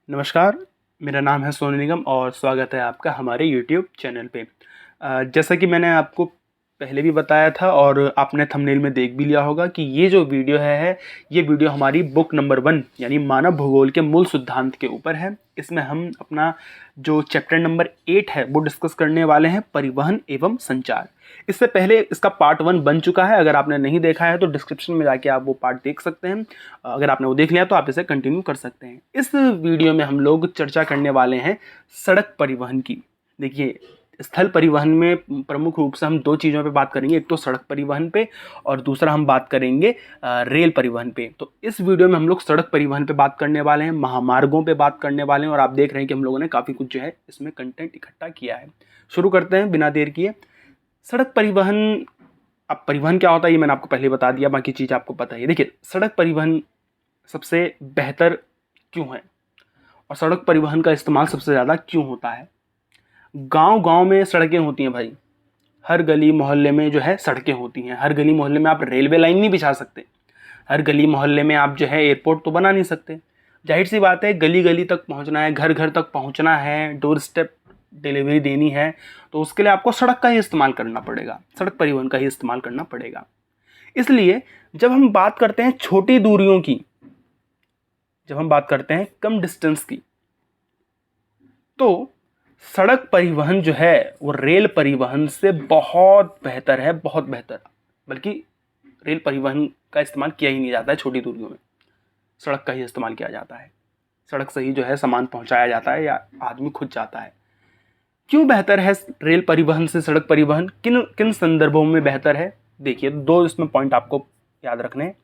नमस्कार, मेरा नाम है सोनू निगम और स्वागत है आपका हमारे यूट्यूब चैनल पे। जैसा कि मैंने आपको पहले भी बताया था और आपने थंबनेल में देख भी लिया होगा कि ये जो वीडियो ये वीडियो हमारी बुक नंबर 1 यानी मानव भूगोल के मूल सिद्धांत के ऊपर है। इसमें हम अपना जो चैप्टर नंबर 8 है वो डिस्कस करने वाले हैं, परिवहन एवं संचार। इससे पहले इसका पार्ट 1 बन चुका है, अगर आपने नहीं देखा है तो डिस्क्रिप्शन में जाके आप वो पार्ट देख सकते हैं। अगर आपने वो देख लिया तो आप इसे कंटिन्यू कर सकते हैं। इस वीडियो में हम लोग चर्चा करने वाले हैं सड़क परिवहन की। देखिए, स्थल परिवहन में प्रमुख रूप से हम दो चीज़ों पे बात करेंगे, एक तो सड़क परिवहन पे और दूसरा हम बात करेंगे रेल परिवहन पे। तो इस वीडियो में हम लोग सड़क परिवहन पे बात करने वाले हैं, महामार्गों पे बात करने वाले हैं और आप देख रहे हैं कि हम लोगों ने काफ़ी कुछ जो है इसमें कंटेंट इकट्ठा किया है। शुरू करते हैं बिना देर किए। सड़क परिवहन, अब परिवहन क्या होता है ये मैंने आपको पहले बता दिया, बाकी चीज़ आपको पता ही है। देखिए, सड़क परिवहन सबसे बेहतर क्यों है और सड़क परिवहन का इस्तेमाल सबसे ज़्यादा क्यों होता है। गांव-गांव में सड़कें होती हैं भाई, हर गली मोहल्ले में जो है सड़कें होती हैं। हर गली मोहल्ले में आप रेलवे लाइन नहीं बिछा सकते, हर गली मोहल्ले में आप जो है एयरपोर्ट तो बना नहीं सकते। जाहिर सी बात है, गली गली तक पहुंचना है, घर घर तक पहुंचना है, डोर स्टेप डिलीवरी देनी है, तो उसके लिए आपको सड़क का ही इस्तेमाल करना पड़ेगा, सड़क परिवहन का ही इस्तेमाल करना पड़ेगा। इसलिए जब हम बात करते हैं छोटी दूरियों की, जब हम बात करते हैं कम डिस्टेंस की, तो सड़क परिवहन जो है वो रेल परिवहन से बहुत बेहतर है, बहुत बेहतर। बल्कि रेल परिवहन का इस्तेमाल किया ही नहीं जाता है छोटी दूरियों में, सड़क का ही इस्तेमाल किया जाता है। सड़क से ही जो है सामान पहुंचाया जाता है या आदमी खुद जाता है। क्यों बेहतर है रेल परिवहन से सड़क परिवहन, किन किन संदर्भों में बेहतर है? देखिए, दो इसमें पॉइंट आपको याद रखने हैं।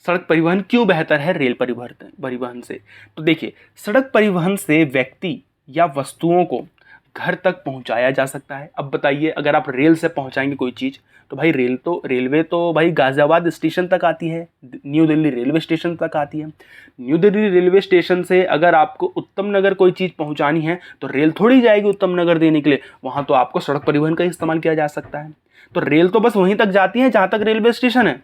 सड़क परिवहन क्यों बेहतर है रेल परिवहन से? तो देखिए, सड़क परिवहन से व्यक्ति या वस्तुओं को घर तक पहुंचाया जा सकता है। अब बताइए, अगर आप रेल से पहुंचाएंगे कोई चीज़, तो भाई रेलवे तो भाई गाज़ियाबाद स्टेशन तक आती है, न्यू दिल्ली रेलवे स्टेशन तक आती है। न्यू दिल्ली रेलवे स्टेशन से अगर आपको उत्तम नगर कोई चीज़ पहुंचानी है तो रेल थोड़ी जाएगी उत्तम नगर देने के लिए, वहाँ तो आपको सड़क परिवहन का इस्तेमाल किया जा सकता है। तो रेल तो बस वहीं तक जाती है जहाँ तक रेलवे स्टेशन है,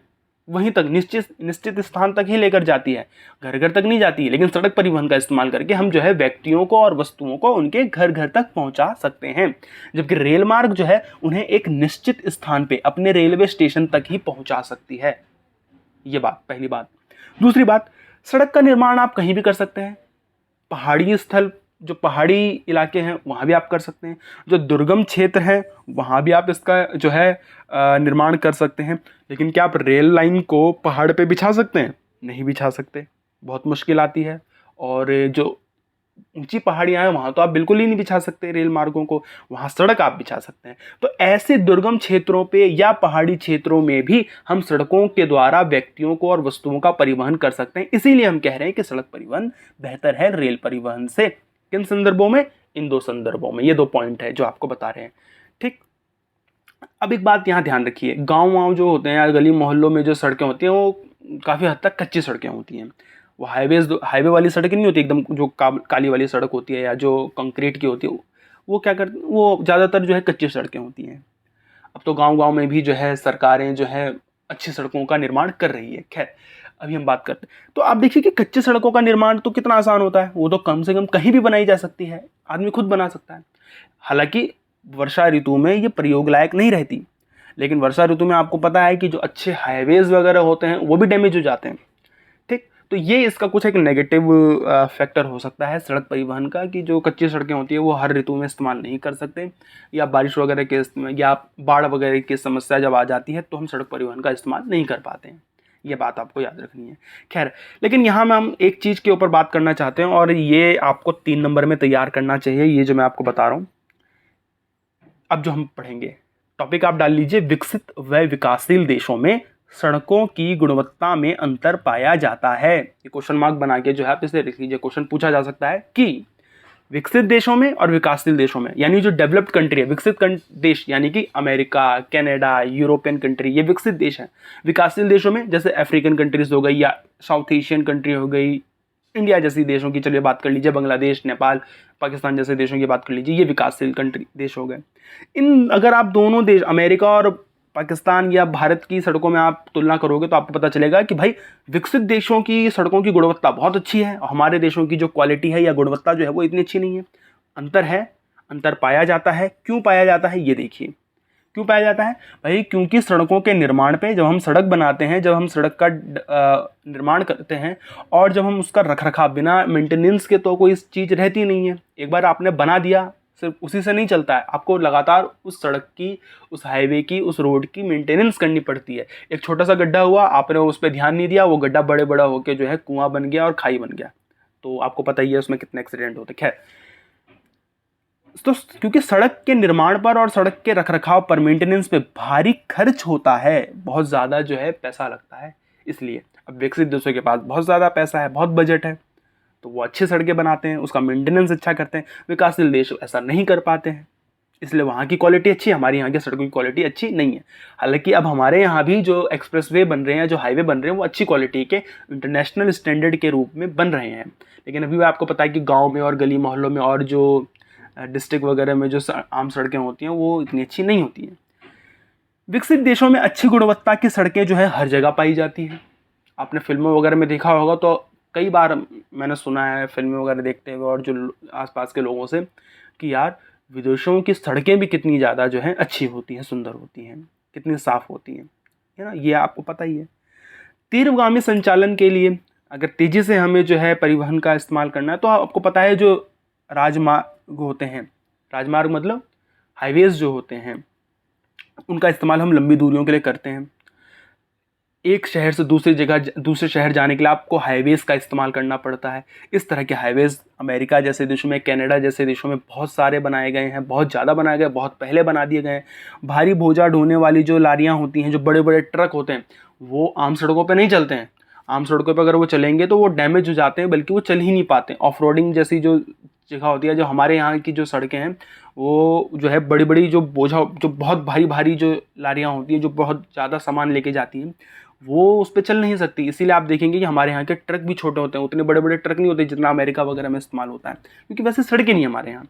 वहीं तक निश्चित स्थान तक ही लेकर जाती है, घर घर तक नहीं जाती है। लेकिन सड़क परिवहन का इस्तेमाल करके हम जो है व्यक्तियों को और वस्तुओं को उनके घर घर तक पहुंचा सकते हैं, जबकि रेल मार्ग जो है उन्हें एक निश्चित स्थान पे अपने रेलवे स्टेशन तक ही पहुंचा सकती है। ये बात पहली बात। दूसरी बात, सड़क का निर्माण आप कहीं भी कर सकते हैं। पहाड़ी स्थल, जो पहाड़ी इलाके हैं वहाँ भी आप कर सकते हैं, जो दुर्गम क्षेत्र हैं वहाँ भी आप इसका जो है निर्माण कर सकते हैं। लेकिन क्या आप रेल लाइन को पहाड़ पे बिछा सकते हैं? नहीं बिछा सकते, बहुत मुश्किल आती है। और जो ऊंची पहाड़ियाँ हैं वहाँ तो आप बिल्कुल ही नहीं बिछा सकते रेल मार्गों को, वहाँ सड़क आप बिछा सकते हैं। तो ऐसे दुर्गम क्षेत्रों पे या पहाड़ी क्षेत्रों में भी हम सड़कों के द्वारा व्यक्तियों को और वस्तुओं का परिवहन कर सकते हैं। इसीलिए हम कह रहे हैं कि सड़क परिवहन बेहतर है रेल परिवहन से। किन संदर्भों में? इन दो संदर्भों में। ये दो पॉइंट है जो आपको बता रहे हैं, ठीक। अब एक बात यहाँ ध्यान रखिए, गाँव जो होते हैं या गली मोहल्लों में जो सड़कें होती हैं वो काफ़ी हद तक कच्ची सड़कें होती हैं। वो हाईवे वाली सड़कें नहीं होती एकदम, जो काली वाली सड़क होती है या जो कंक्रीट की होती है, वो क्या करती, वो ज़्यादातर जो है कच्ची सड़कें होती हैं। अब तो गांव-गांव में भी जो है सरकारें जो है अच्छी सड़कों का निर्माण कर रही है। खैर, अभी हम बात करते हैं। तो आप देखिए कि कच्ची सड़कों का निर्माण तो कितना आसान होता है, वो तो कम से कम कहीं भी बनाई जा सकती है, आदमी खुद बना सकता है। हालांकि वर्षा ऋतु में ये प्रयोग लायक नहीं रहती, लेकिन वर्षा ऋतु में आपको पता है कि जो अच्छे हाईवेज वगैरह होते हैं वो भी डैमेज हो जाते हैं, ठीक। तो ये इसका कुछ एक नेगेटिव फैक्टर हो सकता है सड़क परिवहन का, कि जो कच्ची सड़कें होती है वो हर ऋतु में इस्तेमाल नहीं कर सकते, या बारिश वगैरह के या बाढ़ वगैरह की समस्या जब आ जाती है तो हम सड़क परिवहन का इस्तेमाल नहीं कर पाते हैं। ये बात आपको याद रखनी है। खैर, लेकिन यहाँ में हम एक चीज़ के ऊपर बात करना चाहते हैं और ये आपको 3 नंबर में तैयार करना चाहिए, ये जो मैं आपको बता रहा हूँ। अब जो हम पढ़ेंगे टॉपिक आप डाल लीजिए, विकसित व विकासशील देशों में सड़कों की गुणवत्ता में अंतर पाया जाता है। ये क्वेश्चन मार्क बना के जो है आप इसे लिख लीजिए। क्वेश्चन पूछा जा सकता है कि विकसित देशों में और विकासशील देशों में, यानी जो डेवलप्ड कंट्री है, विकसित देश यानी कि अमेरिका, कनाडा, यूरोपियन कंट्री, ये विकसित देश हैं। विकासशील देशों में जैसे अफ्रीकन कंट्रीज हो गई या साउथ एशियन कंट्री हो गई, इंडिया जैसी देशों की चलिए बात कर लीजिए, बांग्लादेश, नेपाल, पाकिस्तान जैसे देशों की बात कर लीजिए, ये विकासशील कंट्री देश हो गए। इन अगर आप दोनों देश अमेरिका और पाकिस्तान या भारत की सड़कों में आप तुलना करोगे तो आपको पता चलेगा कि भाई विकसित देशों की सड़कों की गुणवत्ता बहुत अच्छी है और हमारे देशों की जो क्वालिटी है या गुणवत्ता जो है वो इतनी अच्छी नहीं है। अंतर है, अंतर पाया जाता है। क्यों पाया जाता है ये देखिए। क्यों पाया जाता है भाई? क्योंकि सड़कों के निर्माण पे, जब हम सड़क बनाते हैं, जब हम सड़क का निर्माण करते हैं और जब हम उसका रखरखाव, बिना मेंटेनेंस के तो कोई चीज़ रहती नहीं है। एक बार आपने बना दिया, सिर्फ उसी से नहीं चलता है, आपको लगातार उस सड़क की, उस हाईवे की, उस रोड की मेंटेनेंस करनी पड़ती है। एक छोटा सा गड्ढा हुआ, आपने उस पर ध्यान नहीं दिया, वो गड्ढा बड़े बड़ा होकर जो है कुआं बन गया और खाई बन गया, तो आपको पता ही है उसमें कितने एक्सीडेंट होते। खैर, तो क्योंकि सड़क के निर्माण पर और सड़क के रखरखाव पर, मेंटेनेंस पे भारी खर्च होता है, बहुत ज़्यादा जो है पैसा लगता है, इसलिए अब विकसित देशों के पास बहुत ज़्यादा पैसा है, बहुत बजट है, तो वो अच्छी सड़कें बनाते हैं, उसका मेंटेनेंस अच्छा करते हैं। विकासशील देश ऐसा नहीं कर पाते हैं, इसलिए वहाँ की क्वालिटी अच्छी है, हमारे यहाँ की सड़कों की क्वालिटी अच्छी नहीं है। हालांकि अब हमारे यहाँ भी जो एक्सप्रेसवे बन रहे हैं, जो हाईवे बन रहे हैं, वो अच्छी क्वालिटी के इंटरनेशनल स्टैंडर्ड के रूप में बन रहे हैं। लेकिन अभी आपको पता है कि गाँव में और गली मोहल्लों में और जो डिस्ट्रिक्ट वगैरह में जो आम सड़कें होती हैं वो इतनी अच्छी नहीं होती हैं। विकसित देशों में अच्छी गुणवत्ता की सड़कें जो है हर जगह पाई जाती हैं। आपने फिल्मों वगैरह में देखा होगा, तो कई बार मैंने सुना है फिल्में वगैरह देखते हुए और जो आसपास के लोगों से, कि यार विदेशों की सड़कें भी कितनी ज़्यादा जो हैं अच्छी होती हैं, सुंदर होती हैं, कितनी साफ़ होती हैं, है ना, ये आपको पता ही है। तीव्रगामी संचालन के लिए अगर तेज़ी से हमें जो है परिवहन का इस्तेमाल करना है, तो आपको पता है जो राजमार्ग होते हैं, राजमार्ग मतलब हाईवेज़ जो होते हैं, उनका इस्तेमाल हम लंबी दूरियों के लिए करते हैं। एक शहर से दूसरी जगह, दूसरे शहर जाने के लिए आपको हाईवेज़ का इस्तेमाल करना पड़ता है। इस तरह के हाईवेज़ अमेरिका जैसे देशों में, कनाडा जैसे देशों में बहुत सारे बनाए गए हैं, बहुत ज़्यादा बनाए गए, बहुत पहले बना दिए गए हैं। भारी बोझा ढोने वाली जो लारियाँ होती हैं, जो बड़े बड़े ट्रक होते हैं, वो आम सड़कों पर नहीं चलते हैं। आम सड़कों पर अगर वो चलेंगे तो वो डैमेज हो जाते हैं, बल्कि वो चल ही नहीं पाते। ऑफ रोडिंग जैसी जो जगह होती है, जो हमारे यहाँ की जो सड़कें हैं, वो जो है बड़ी बड़ी जो बोझा, जो बहुत भारी भारी जो लारियाँ होती हैं, जो बहुत ज़्यादा सामान लेके जाती हैं, वो उस पर चल नहीं सकती। इसीलिए आप देखेंगे कि हमारे यहाँ के ट्रक भी छोटे होते हैं, उतने बड़े बड़े ट्रक नहीं होते जितना अमेरिका वगैरह में इस्तेमाल होता है, क्योंकि वैसे सड़कें नहीं हमारे यहाँ,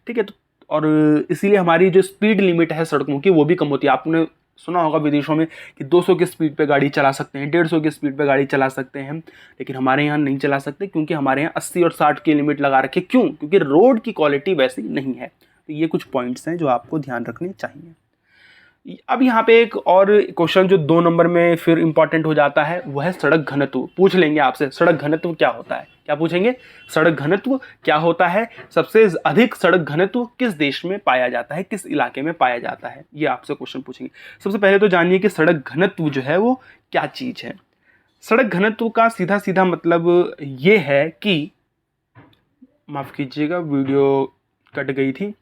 ठीक है। तो और इसीलिए हमारी जो स्पीड लिमिट है सड़कों की, वो भी कम होती है। आपने सुना होगा विदेशों में कि 200 की स्पीड पे गाड़ी चला सकते हैं, 150 की स्पीड पे गाड़ी चला सकते हैं, लेकिन हमारे यहाँ नहीं चला सकते, क्योंकि हमारे यहाँ 80 और 60 की लिमिट लगा रखे। क्यों? क्योंकि रोड की क्वालिटी वैसी नहीं है। तो ये कुछ पॉइंट्स हैं जो आपको ध्यान रखने चाहिए। अब यहाँ पे एक और क्वेश्चन जो 2 नंबर में फिर इंपॉर्टेंट हो जाता है, वो है सड़क घनत्व। पूछ लेंगे आपसे, सड़क घनत्व क्या होता है? क्या पूछेंगे? सड़क घनत्व क्या होता है? सबसे अधिक सड़क घनत्व किस देश में पाया जाता है, किस इलाके में पाया जाता है, ये आपसे क्वेश्चन पूछेंगे। सबसे पहले तो जानिए कि सड़क घनत्व जो है वो क्या चीज़ है। सड़क घनत्व का सीधा सीधा मतलब ये है कि, माफ़ कीजिएगा वीडियो कट गई थी,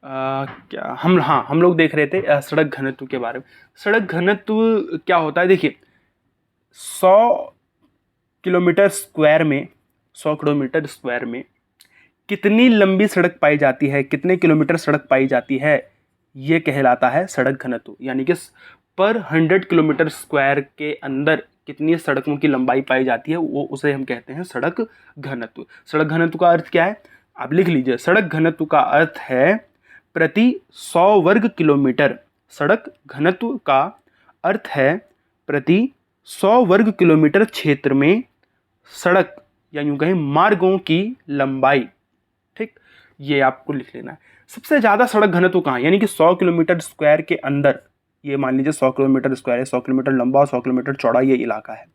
क्या हम लोग देख रहे थे सड़क घनत्व के बारे में। सड़क घनत्व क्या होता है? देखिए, 100 किलोमीटर स्क्वायर में, 100 किलोमीटर स्क्वायर में कितनी लंबी सड़क पाई जाती है, कितने किलोमीटर सड़क पाई जाती है, ये कहलाता है सड़क घनत्व। यानी कि पर 100 किलोमीटर स्क्वायर के अंदर कितनी सड़कों की लंबाई पाई जाती है, वो उसे हम कहते हैं सड़क घनत्व। सड़क घनत्व का अर्थ क्या है? आप लिख लीजिए। सड़क घनत्व का अर्थ है प्रति 100 वर्ग किलोमीटर। सड़क घनत्व का अर्थ है प्रति 100 वर्ग किलोमीटर क्षेत्र में सड़क या यूं कहें मार्गों की लंबाई। ठीक, ये आपको लिख लेना है। सबसे ज़्यादा सड़क घनत्व कहाँ? यानी कि 100 किलोमीटर स्क्वायर के अंदर, ये मान लीजिए 100 किलोमीटर स्क्वायर है, 100 किलोमीटर लंबा और 100 किलोमीटर चौड़ा ये इलाका है।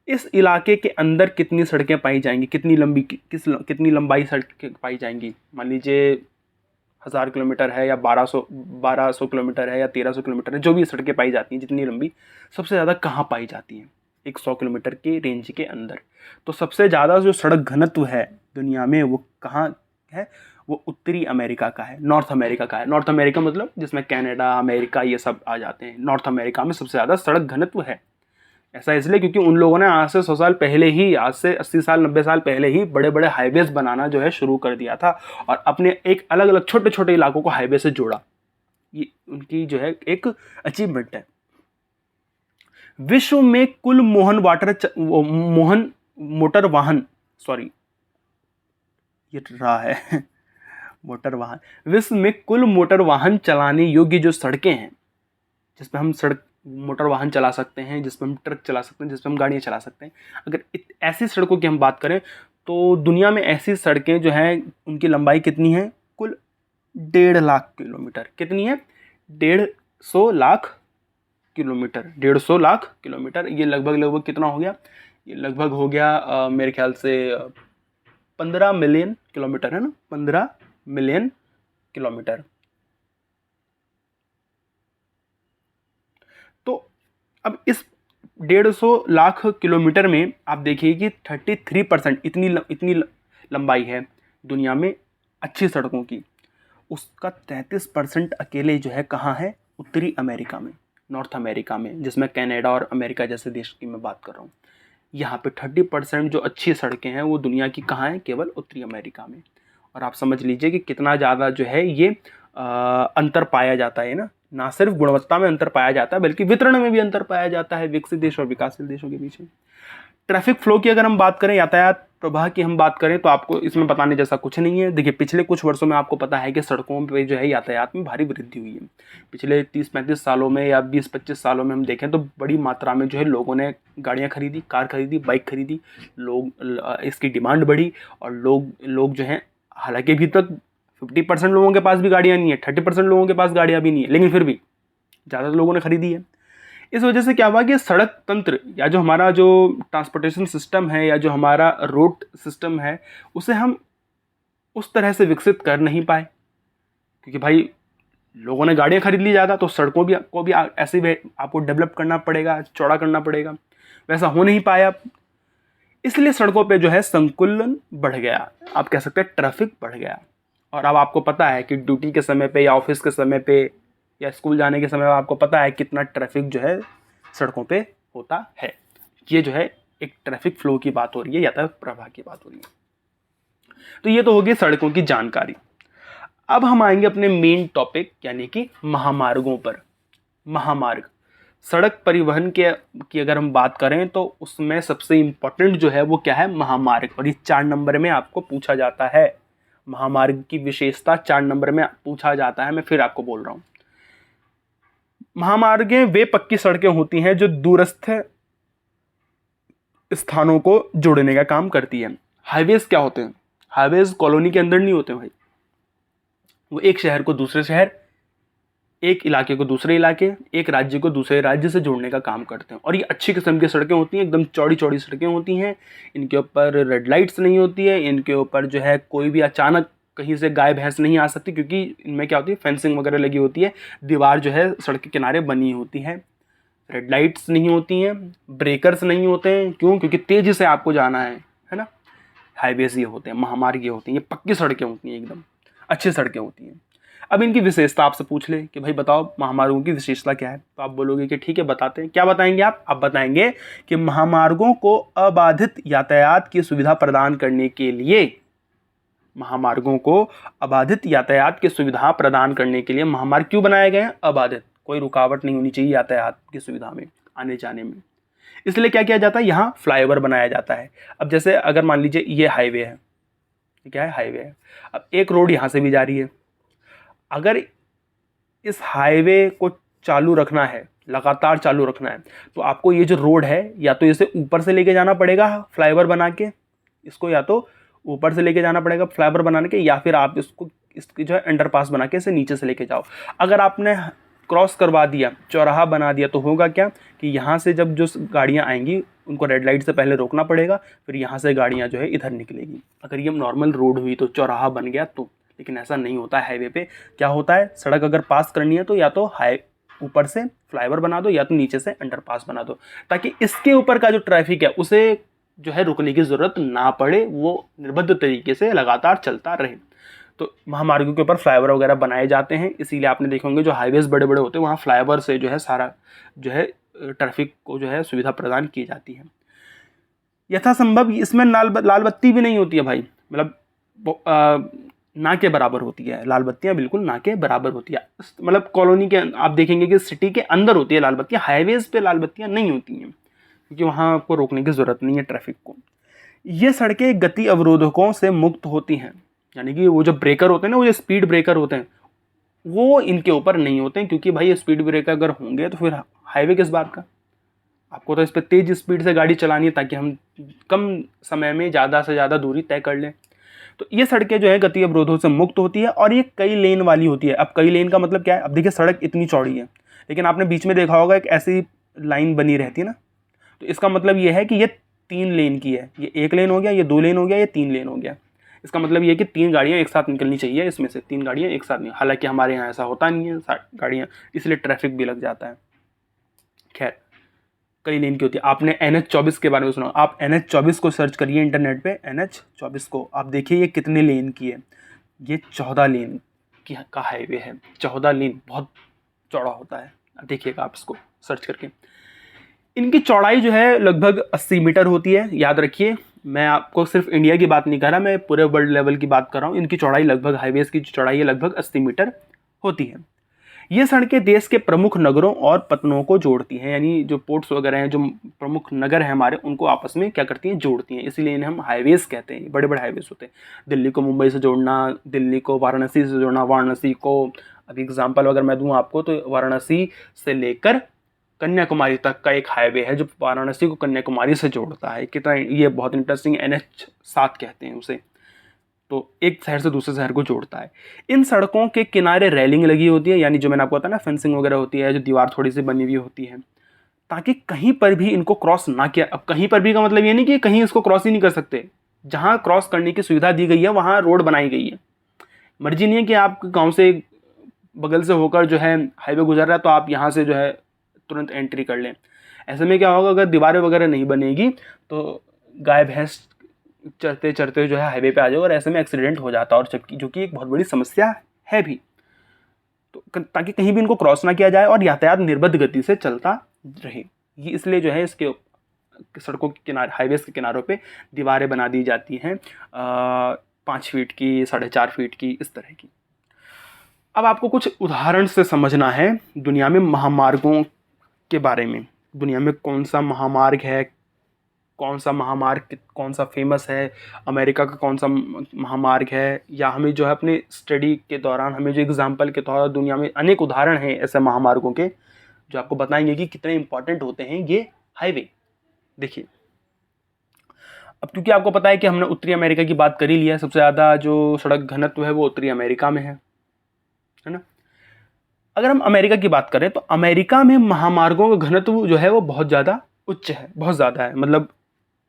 इस इलाके के अंदर कितनी सड़कें पाई जाएंगी, कितनी लंबी, कितनी लंबाई सड़कें पाई जाएंगी? मान लीजिए 1000 किलोमीटर है, या 1200 किलोमीटर है, या 1300 किलोमीटर है, जो भी सड़कें पाई जाती हैं जितनी लंबी, सबसे ज़्यादा कहाँ पाई जाती हैं? एक 100 किलोमीटर के रेंज के अंदर। तो सबसे ज़्यादा जो सड़क घनत्व है दुनिया में, वो कहाँ है? वो उत्तरी अमेरिका का है, नॉर्थ अमेरिका का है। नॉर्थ अमेरिका मतलब जिसमें कनाडा, अमेरिका ये सब आ जाते हैं। नॉर्थ अमेरिका में सबसे ज़्यादा सड़क घनत्व है। ऐसा इसलिए क्योंकि उन लोगों ने आज से 100 साल पहले ही, आज से 80 साल 90 साल पहले ही बड़े बड़े हाईवेज बनाना जो है शुरू कर दिया था, और अपने एक अलग अलग छोटे छोटे इलाकों को हाईवे से जोड़ा। ये उनकी जो है एक अचीवमेंट है। विश्व में कुल मोटर वाहन, सॉरी ये रहा है मोटर वाहन। विश्व में कुल मोटर वाहन चलाने योग्य जो सड़कें हैं, जिस पे हम सड़क मोटर वाहन चला सकते हैं, जिस पे हम ट्रक चला सकते हैं, जिस पे हम गाड़ियाँ चला सकते हैं। अगर ऐसी सड़कों की हम बात करें तो दुनिया में ऐसी सड़कें जो हैं उनकी लंबाई कितनी है? कुल 1.5 लाख किलोमीटर। कितनी है? 150 लाख किलोमीटर। 150 लाख किलोमीटर, ये लगभग कितना हो गया? ये लगभग हो गया मेरे ख्याल से 15 मिलियन किलोमीटर, है ना? 15 मिलियन किलोमीटर। तो अब इस 150 लाख किलोमीटर में आप देखिए कि 33% इतनी लंबाई है दुनिया में अच्छी सड़कों की। उसका 33% अकेले जो है कहाँ है? उत्तरी अमेरिका में, नॉर्थ अमेरिका में, जिसमें कनाडा और अमेरिका जैसे देश की मैं बात कर रहा हूँ। यहाँ पे 30% जो अच्छी सड़कें हैं वो दुनिया की कहाँ हैं? केवल उत्तरी अमेरिका में। और आप समझ लीजिए कि कितना ज़्यादा जो है ये अंतर पाया जाता है ना। ना सिर्फ गुणवत्ता में अंतर पाया जाता है बल्कि वितरण में भी अंतर पाया जाता है विकसित देश और विकासशील देशों के बीच में। ट्रैफिक फ्लो की अगर हम बात करें, यातायात प्रवाह की हम बात करें, तो आपको इसमें बताने जैसा कुछ नहीं है। देखिए, पिछले कुछ वर्षों में आपको पता है कि सड़कों पे जो है यातायात में भारी वृद्धि हुई है। पिछले 30-35 सालों में या 20-25 सालों में हम देखें तो बड़ी मात्रा में जो है लोगों ने गाड़ियाँ खरीदी, कार खरीदी, बाइक खरीदी। लोग इसकी डिमांड बढ़ी और लोग जो हैं, हालांकि अभी तक 50% लोगों के पास भी गाड़ियाँ नहीं है, 30% लोगों के पास गाड़ियाँ भी नहीं है, लेकिन फिर भी ज़्यादातर लोगों ने खरीदी है। इस वजह से क्या हुआ कि सड़क तंत्र या जो हमारा जो ट्रांसपोर्टेशन सिस्टम है या जो हमारा रोड सिस्टम है उसे हम उस तरह से विकसित कर नहीं पाए, क्योंकि भाई लोगों ने गाड़ियाँ खरीद ली ज़्यादा, तो सड़कों को भी ऐसे ही आपको डेवलप करना पड़ेगा, चौड़ा करना पड़ेगा। वैसा हो नहीं पाया, इसलिए सड़कों पे जो है संकुलन बढ़ गया, आप कह सकते हैं ट्रैफिक बढ़ गया। और अब आपको पता है कि ड्यूटी के समय पे या ऑफिस के समय पे या स्कूल जाने के समय आपको पता है कितना ट्रैफिक जो है सड़कों पे होता है। ये जो है एक ट्रैफिक फ्लो की बात हो रही है, यातायात प्रवाह की बात हो रही है। तो ये तो होगी सड़कों की जानकारी। अब हम आएंगे अपने मेन टॉपिक यानी कि महामार्गों पर। महामार्ग, सड़क परिवहन की अगर हम बात करें तो उसमें सबसे इम्पोर्टेंट जो है वो क्या है? महामार्ग। और ये 4 नंबर में आपको पूछा जाता है। महामार्ग की विशेषता 4 नंबर में पूछा जाता है। मैं फिर आपको बोल रहा हूँ, महामार्गें वे पक्की सड़कें होती हैं जो दूरस्थ स्थानों को जोड़ने का काम करती है। हाईवेज क्या होते हैं? हाईवेज कॉलोनी के अंदर नहीं होते भाई, वो एक शहर को दूसरे शहर, एक इलाके को दूसरे इलाके, एक राज्य को दूसरे राज्य से जोड़ने का काम करते हैं। और ये अच्छी किस्म की सड़कें होती हैं, एकदम चौड़ी चौड़ी सड़कें होती हैं। इनके ऊपर रेड लाइट्स नहीं होती है, इनके ऊपर जो है कोई भी अचानक कहीं से गाय भैंस नहीं आ सकती, क्योंकि इनमें क्या होती है? फेंसिंग वगैरह लगी होती है, दीवार जो है सड़क के किनारे बनी होती है। रेड लाइट्स नहीं होती हैं, ब्रेकर्स नहीं होते हैं। क्यों? क्योंकि तेज़ी से आपको जाना है ना। हाईवेज ये होते हैं, महामार्ग ये होती हैं, ये पक्की सड़कें होती हैं, एकदम अच्छी सड़कें होती हैं। अब इनकी विशेषता आपसे पूछ ले कि भाई बताओ महामार्गों की विशेषता क्या है, तो आप बोलोगे कि ठीक है बताते हैं। क्या बताएंगे आप? बताएंगे कि महामार्गों को अबाधित यातायात की सुविधा प्रदान करने के लिए, महामार्गों को अबाधित यातायात की सुविधा प्रदान करने के लिए महामार्ग क्यों बनाए गए हैं? अबाधित, कोई रुकावट नहीं होनी चाहिए यातायात की सुविधा में आने जाने में। इसलिए क्या किया जाता है? यहाँ फ्लाईओवर बनाया जाता है। अब जैसे अगर मान लीजिए ये हाईवे है, क्या है? हाईवे है। अब एक रोड यहाँ से भी जा रही है, अगर इस हाईवे को चालू रखना है, लगातार चालू रखना है, तो आपको ये जो रोड है या तो इसे ऊपर से लेके जाना पड़ेगा फ्लाईओवर बना के, इसको या तो ऊपर से लेके जाना पड़ेगा फ्लाईओवर बनाने के, या फिर आप इसकी जो है अंडरपास बना के इसे नीचे से लेके जाओ। अगर आपने क्रॉस करवा दिया, चौराहा बना दिया, तो होगा क्या कि यहाँ से जब जो गाड़ियाँ आएंगी उनको रेड लाइट से पहले रोकना पड़ेगा, फिर यहाँ से गाड़ियाँ जो है इधर निकलेगी। अगर ये नॉर्मल रोड हुई तो चौराहा बन गया तो, लेकिन ऐसा नहीं होता है हाईवे पे। क्या होता है? सड़क अगर पास करनी है तो या तो ऊपर से फ्लाईओवर बना दो या तो नीचे से अंडरपास बना दो, ताकि इसके ऊपर का जो ट्रैफिक है उसे जो है रुकने की ज़रूरत ना पड़े, वो निर्बाध तरीके से लगातार चलता रहे। तो महामार्गों के ऊपर फ्लाईओवर वगैरह बनाए जाते हैं, इसीलिए आपने देखे होंगे जो हाईवेज बड़े बड़े होते हैं वहाँ फ्लाईओवर से जो है सारा जो है ट्रैफिक को जो है सुविधा प्रदान की जाती है। यथासंभव इसमें लाल बत्ती भी नहीं होती है भाई, मतलब ना के बराबर होती है। लाल बत्तियाँ बिल्कुल ना के बराबर होती है, मतलब कॉलोनी के आप देखेंगे कि सिटी के अंदर होती है लाल बत्तियाँ, हाईवेज पे लाल बत्तियाँ नहीं होती हैं, क्योंकि वहाँ आपको रोकने की ज़रूरत नहीं है ट्रैफिक को। ये सड़कें गति अवरोधकों से मुक्त होती हैं, यानी कि वो जो ब्रेकर होते हैं ना, वो जो स्पीड ब्रेकर होते हैं, वो इनके ऊपर नहीं होते हैं, क्योंकि भाई स्पीड ब्रेकर अगर होंगे तो फिर हाईवे किस बात का। आपको तो इस पर तेज स्पीड से गाड़ी चलानी है ताकि हम कम समय में ज़्यादा से ज़्यादा दूरी तय कर लें। तो ये सड़कें जो है गति अवरोधों से मुक्त होती है और ये कई लेन वाली होती है। अब कई लेन का मतलब क्या है, अब देखिए सड़क इतनी चौड़ी है लेकिन आपने बीच में देखा होगा एक ऐसी लाइन बनी रहती है ना, तो इसका मतलब ये है कि ये 3 लेन की है। ये 1 लेन हो गया, ये 2 लेन हो गया, ये 3 लेन हो गया। इसका मतलब ये है कि 3 गाड़ियाँ एक साथ निकलनी चाहिए, इसमें से 3 गाड़ियाँ एक साथ नहीं। हालांकि हमारे यहाँ ऐसा होता नहीं है, 60 गाड़ियाँ, इसलिए ट्रैफिक भी लग जाता है। खैर, कई लेन की होती है। आपने NH-24 के बारे में सुना, आप NH-24 को सर्च करिए इंटरनेट पे, NH-24 को आप देखिए ये कितने लेन की है। ये 14 लेन का हाईवे है। 14 लेन बहुत चौड़ा होता है, देखिएगा आप इसको सर्च करके। इनकी चौड़ाई जो है लगभग 80 मीटर होती है। याद रखिए, मैं आपको सिर्फ इंडिया की बात नहीं कर रहा, मैं पूरे वर्ल्ड लेवल की बात कर रहा हूँ। इनकी चौड़ाई लगभग, हाईवेज की चौड़ाई लगभग 80 मीटर होती है। ये सड़कें देश के प्रमुख नगरों और पत्तनों को जोड़ती हैं, यानी जो पोर्ट्स वगैरह हैं, जो प्रमुख नगर हैं हमारे, उनको आपस में क्या करती हैं, जोड़ती हैं। इसीलिए इन्हें हम हाईवेज कहते हैं। बड़े बड़े हाईवेज होते हैं। दिल्ली को मुंबई से जोड़ना, दिल्ली को वाराणसी से जोड़ना, वाराणसी को, अभी एग्जाम्पल अगर मैं दूँ आपको तो वाराणसी से लेकर कन्याकुमारी तक का एक हाईवे है जो वाराणसी को कन्याकुमारी से जोड़ता है। कितना ये बहुत इंटरेस्टिंग, NH-7 कहते हैं उसे। तो एक शहर से दूसरे शहर को जोड़ता है। इन सड़कों के किनारे रेलिंग लगी होती है, यानी जो मैंने आपको बताया ना, फेंसिंग वगैरह होती है, जो दीवार थोड़ी सी बनी हुई होती है, ताकि कहीं पर भी इनको क्रॉस ना किया। अब कहीं पर भी का मतलब ये नहीं कि कहीं इसको क्रॉस ही नहीं कर सकते। जहाँ क्रॉस करने की सुविधा दी गई है वहाँ रोड बनाई गई है। मर्जी नहीं है कि आप गाँव से बगल से होकर जो है हाईवे गुजर रहा है तो आप यहाँ से जो है तुरंत एंट्री कर लें। ऐसे में क्या होगा, अगर दीवारें वगैरह नहीं बनेगी तो गाय भैंस चरते चरते जो है हाईवे पे आ जाओ और ऐसे में एक्सीडेंट हो जाता है, और जो कि एक बहुत बड़ी समस्या है भी। तो ताकि कहीं भी इनको क्रॉस ना किया जाए और यातायात निर्बाध गति से चलता रहे, ये इसलिए जो है इसके सड़कों के किनारे, हाईवेज के किनारों पे दीवारें बना दी जाती हैं 5 फीट की, 4.5 फीट की, इस तरह की। अब आपको कुछ उदाहरण से समझना है दुनिया में महामार्गों के बारे में। दुनिया में कौन सा महामार्ग है, कौन सा फेमस है, अमेरिका का कौन सा महामार्ग है, या हमें जो है अपने स्टडी के दौरान हमें जो एग्जाम्पल के तौर दुनिया में अनेक उदाहरण हैं ऐसे महामार्गों के जो आपको बताएंगे कि कितने इंपॉर्टेंट होते हैं ये हाईवे। देखिए, अब क्योंकि आपको पता है कि हमने उत्तरी अमेरिका की बात कर ही लिया, सबसे ज़्यादा जो सड़क घनत्व है वो उत्तरी अमेरिका में है ना। अगर हम अमेरिका की बात करें तो अमेरिका में महामार्गों का घनत्व जो है वो बहुत ज़्यादा उच्च है, बहुत ज़्यादा है। मतलब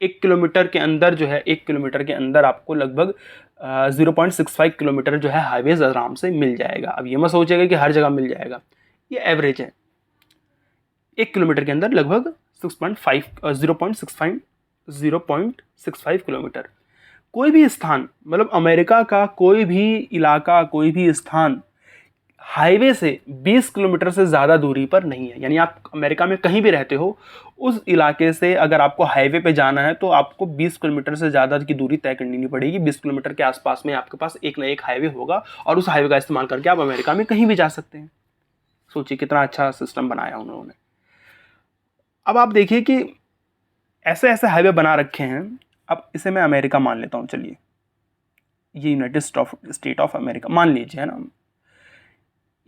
1 किलोमीटर के अंदर जो है, 1 किलोमीटर के अंदर आपको लगभग 0.65 किलोमीटर जो है हाईवेज आराम से मिल जाएगा। अब ये मत सोचिएगा कि हर जगह मिल जाएगा, ये एवरेज है। 1 किलोमीटर के अंदर लगभग 0.65 किलोमीटर। कोई भी स्थान, मतलब अमेरिका का कोई भी इलाका, कोई भी स्थान हाईवे से 20 किलोमीटर से ज़्यादा दूरी पर नहीं है। यानी आप अमेरिका में कहीं भी रहते हो, उस इलाके से अगर आपको हाईवे पे जाना है तो आपको 20 किलोमीटर से ज़्यादा की दूरी तय करनी नहीं पड़ेगी। 20 किलोमीटर के आसपास में आपके पास एक ना एक हाईवे होगा और उस हाईवे का इस्तेमाल करके आप अमेरिका में कहीं भी जा सकते हैं। सोचिए कितना अच्छा सिस्टम बनाया उन्होंने। अब आप देखिए कि ऐसे ऐसे हाईवे बना रखे हैं। अब इसे मैं अमेरिका मान लेता हूँ, चलिए ये यूनाइटेड स्टेट ऑफ अमेरिका मान लीजिए, है ना।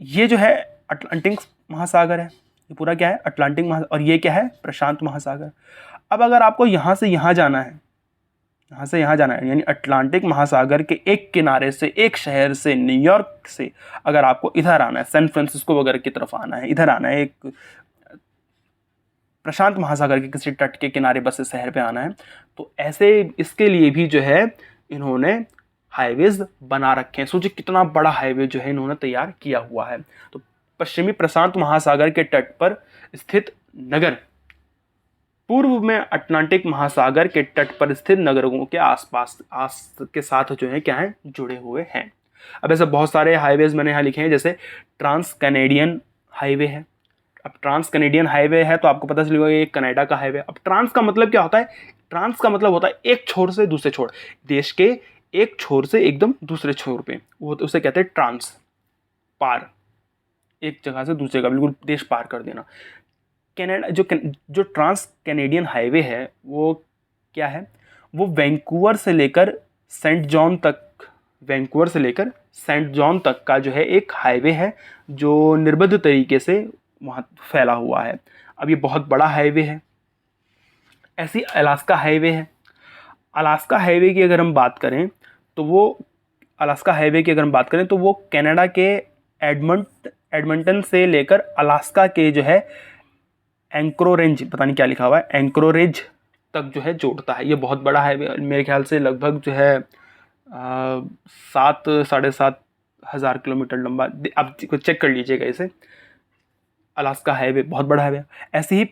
ये जो है अटलांटिक महासागर है, ये पूरा क्या है, अटलांटिक महासागर, और ये क्या है, प्रशांत महासागर। अब अगर आपको यहाँ से यहाँ जाना है, यहाँ से यहाँ जाना है, यानी अटलांटिक महासागर के एक किनारे से, एक शहर से, न्यूयॉर्क से अगर आपको इधर आना है, सैन फ्रांसिस्को वगैरह की तरफ आना है, इधर आना है, एक प्रशांत महासागर के किसी तट के किनारे बस शहर पे आना है, तो ऐसे इसके लिए भी जो है इन्होंने हाईवेज बना रखे हैं। सोचिए कितना बड़ा हाईवे जो है इन्होंने तैयार किया हुआ है। तो पश्चिमी प्रशांत महासागर के तट पर स्थित नगर पूर्व में अटलांटिक महासागर के तट पर स्थित नगरों के आसपास के साथ जो है क्या है, जुड़े हुए हैं। अब ऐसे बहुत सारे हाईवेज मैंने यहाँ लिखे हैं, जैसे ट्रांस कैनेडियन हाईवे है। अब ट्रांस कैनेडियन हाईवे है तो आपको पता चलेगा ये कनाडा का हाईवे। अब ट्रांस का मतलब क्या होता है, ट्रांस का मतलब होता है एक छोर से दूसरे छोर, देश के एक छोर से एकदम दूसरे छोर पे, वो उसे कहते हैं ट्रांस, पार, एक जगह से दूसरे जगह बिल्कुल देश पार कर देना। कनाडा जो ट्रांस कैनेडियन हाईवे है वो क्या है, वो वैंकूवर से लेकर सेंट जॉन तक, वैंकूवर से लेकर सेंट जॉन तक का जो है एक हाईवे है जो निर्बाध तरीके से वहाँ फैला हुआ है। अब ये बहुत बड़ा हाईवे है। ऐसी अलास्का हाईवे है। अलास्का हाईवे की अगर हम बात करें तो वो कनाडा के एडमंटन से लेकर अलास्का के जो है एंक्रोरेज, पता नहीं क्या लिखा हुआ है, एंक्रोरेज तक जो है जोड़ता है। ये बहुत बड़ा हाईवे, मेरे ख्याल से लगभग जो है 7-7.5 किलोमीटर लंबा। आप चेक कर लीजिएगा इसे। अलास्का हाईवे बहुत बड़ा हाईवे। ऐसे ही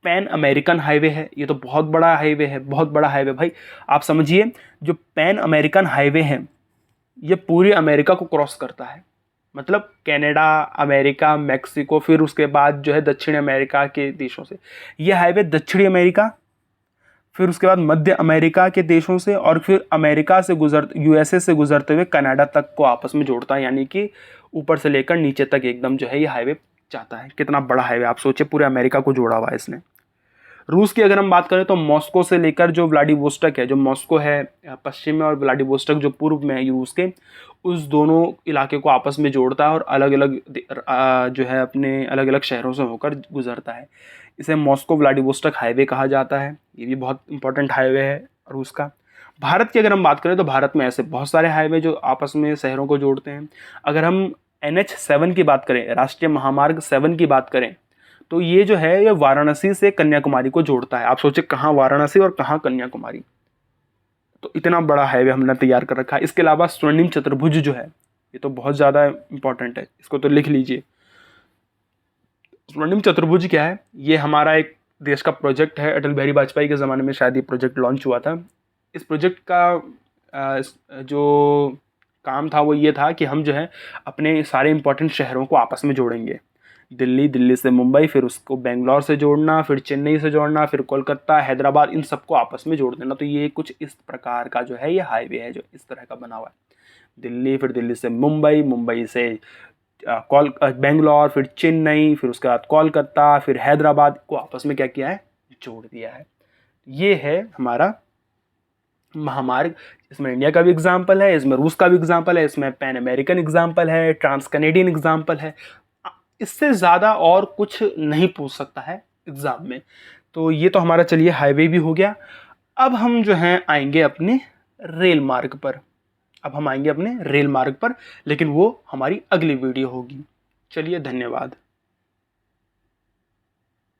पैन अमेरिकन हाईवे है, ये तो बहुत बड़ा हाईवे है, बहुत बड़ा हाईवे भाई। आप समझिए, जो पैन अमेरिकन हाईवे है ये पूरी अमेरिका को क्रॉस करता है। मतलब कनाडा, अमेरिका, मेक्सिको, फिर उसके बाद जो है दक्षिण अमेरिका के देशों से। ये हाईवे दक्षिणी अमेरिका, फिर उसके बाद मध्य अमेरिका के देशों से, और फिर अमेरिका से यूएसए से गुजरते हुए कनाडा तक को आपस में जोड़ता है। यानी कि ऊपर से लेकर नीचे तक एकदम जो है ये हाईवे जाता है। कितना बड़ा हाईवे, आप सोचिए, पूरे अमेरिका को जोड़ा हुआ है इसने। रूस की अगर हम बात करें तो मॉस्को से लेकर जो व्लादिवोस्टोक है, जो मॉस्को है पश्चिम में और व्लादिवोस्टोक जो पूर्व में है रूस के, उस दोनों इलाके को आपस में जोड़ता है और अलग अलग जो है अपने अलग अलग शहरों से होकर गुजरता है। इसे मॉस्को व्लादिवोस्टोक हाईवे कहा जाता है। ये भी बहुत इंपॉर्टेंट हाईवे है रूस का। भारत की अगर हम बात करें तो भारत में ऐसे बहुत सारे हाईवे जो आपस में शहरों को जोड़ते हैं। अगर हम NH7 की बात करें, राष्ट्रीय महामार्ग 7 की बात करें, तो ये जो है ये वाराणसी से कन्याकुमारी को जोड़ता है। आप सोचिए कहाँ वाराणसी और कहाँ कन्याकुमारी। तो इतना बड़ा हाईवे हमने तैयार कर रखा है। इसके अलावा स्वर्णिम चतुर्भुज जो है ये तो बहुत ज़्यादा इंपॉर्टेंट है, इसको तो लिख लीजिए। स्वर्णिम चतुर्भुज क्या है? ये हमारा एक देश का प्रोजेक्ट है। अटल बिहारी वाजपेयी के ज़माने में शायद ये प्रोजेक्ट लॉन्च हुआ था। इस प्रोजेक्ट का जो काम था वो ये था कि हम जो है अपने सारे इंपॉर्टेंट शहरों को आपस में जोड़ेंगे। दिल्ली से मुंबई, फिर उसको बेंगलोर से जोड़ना, फिर चेन्नई से जोड़ना, फिर कोलकाता, हैदराबाद, इन सबको आपस में जोड़ देना। तो ये कुछ इस प्रकार का जो है ये हाईवे है जो इस तरह का बना हुआ है। दिल्ली, फिर दिल्ली से मुंबई, मुंबई से बेंगलोर, फिर चेन्नई, फिर उसके बाद कोलकाता, फिर हैदराबाद को आपस में क्या किया है, जोड़ दिया है। ये है हमारा महामार्ग। इसमें इंडिया का भी एग्जाम्पल है, इसमें रूस का भी एग्जाम्पल है, इसमें पैन अमेरिकन एग्जाम्पल है, ट्रांस कैनेडियन एग्जाम्पल है। इससे ज़्यादा और कुछ नहीं पूछ सकता है एग्ज़ाम में। तो ये तो हमारा चलिए हाईवे भी हो गया। अब हम जो हैं आएंगे अपने रेल मार्ग पर। लेकिन वो हमारी अगली वीडियो होगी। चलिए, धन्यवाद।